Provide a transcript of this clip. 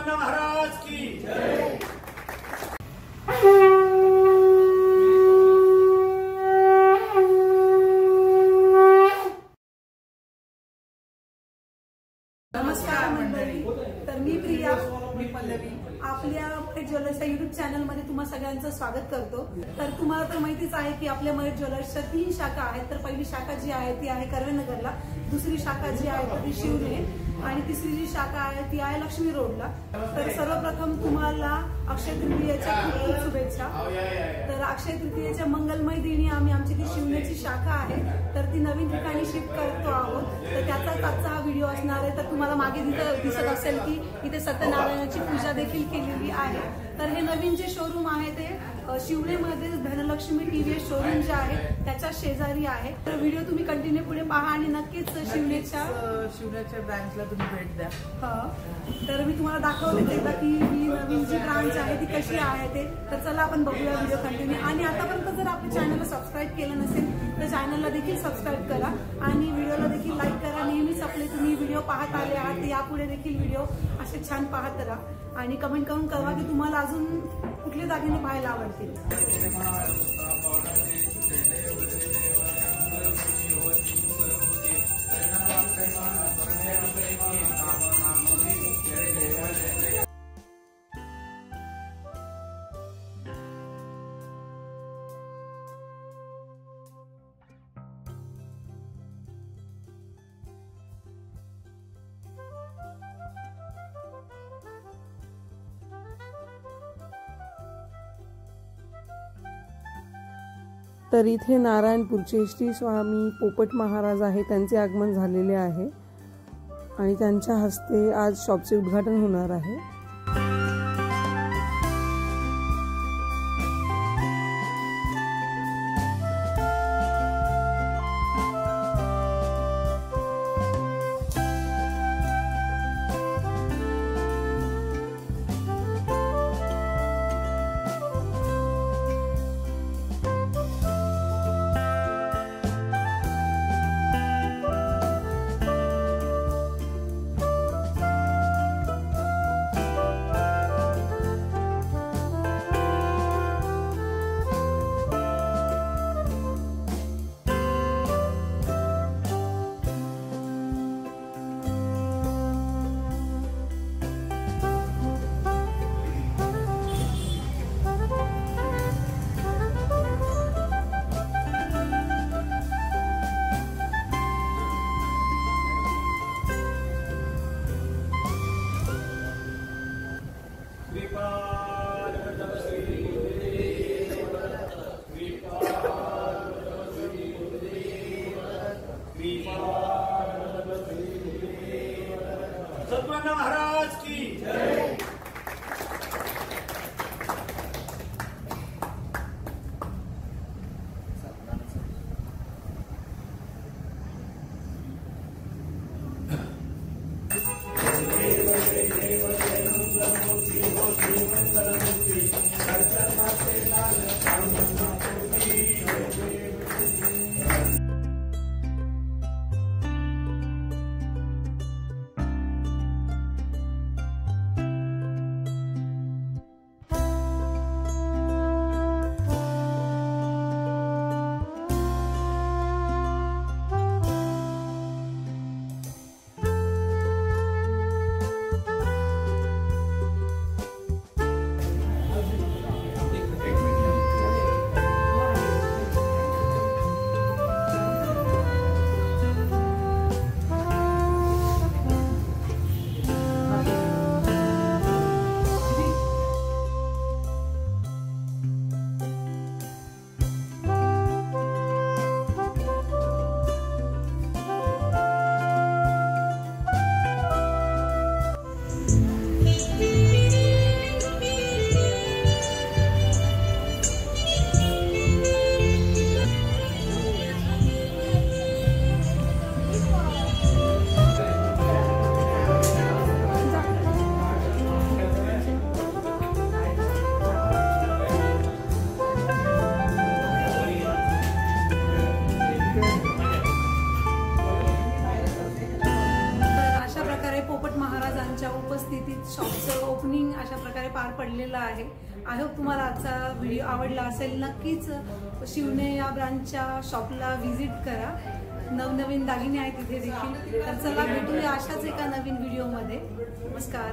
सद्गुरू महाराज की जय। नमस्कार मंडळी, तर मी प्रिया, मी पल्लवी आपल्या महेश ज्वेलर्सच्या युट्यूब चॅनल मध्ये तुम्हा सगळ्यांचं स्वागत करतो। तर तुम्हाला तर माहितीच आहे की आपल्या महेश ज्वेलर्सच्या 3 शाखा आहेत। तर पहिली शाखा जी आहे ती आहे कर्वेनगरला, दुसरी शाखा जी आहे ती शिवने आणि तिसरी जी शाखा आहे ती आहे लक्ष्मी रोडला। तर सर्वप्रथम तुम्हाला अक्षय तृतीयेच्या खूप शुभेच्छा। तर अक्षय तृतीयेच्या मंगलमय दिनी आम्ही आमची ती शिवनेची शाखा आहे तर ती नवीन ठिकाणी शिफ्ट करतो आहोत। तर त्याचाच आजचा हा व्हिडिओ असणार आहे। तर तुम्हाला मागे दिसत असेल की इथे सत्यनारायणाची पूजा देखील केलेली आहे। तर हे नवीन जे शोरूम आहे ते शिवनेमध्ये धनलक्ष्मी टीव्हीएस शोरूम जे आहे त्याच्या शेजारी आहे। तर व्हिडिओ तुम्ही कंटिन्यू पुढे पहा आणि नक्कीच शिवनेच्या ब्रांचला तुम्ही भेट द्या। तर मी तुम्हाला दाखवते एकदा की ही नवीन जी ब्रांच आहे ती कशी आहे ते। तर चला आपण बघूया व्हिडिओ कंटिन्यू। आणि आतापर्यंत जर आपल्या चॅनलला सबस्क्राईब केलं नसेल तर चॅनलला देखील सबस्क्राईब करा आणि व्हिडिओला देखील लाईक करा। नेहमीच आपले तुम्ही व्हिडिओ पाहत आले आहात, यापुढे देखील व्हिडिओ असे छान पाहत राहा आणि कमेंट करून कळवा की तुम्हाला अजून कुठले दागिने पाहायला आवडतील। तर इथे नारायणपूरचे श्री स्वामी पोपट महाराज आहे, त्यांचे आगमन झालेले आहे आणि त्यांच्या हस्ते आज शॉपचे उद्घाटन होणार आहे। सद्गुरू महाराज की जय। उपस्थितीत शॉपचं ओपनिंग अशा प्रकारे पार पडलेलं आहे. आय होप तुम्हाला आजचा व्हिडिओ आवडला असेल. नक्कीच शिवणे या ब्रँडच्या शॉपला व्हिजिट करा. नवनवीन दागिने आहेत तिथे देखील. तर चला भेटूया अशाच एका नवीन व्हिडिओमध्ये. नमस्कार.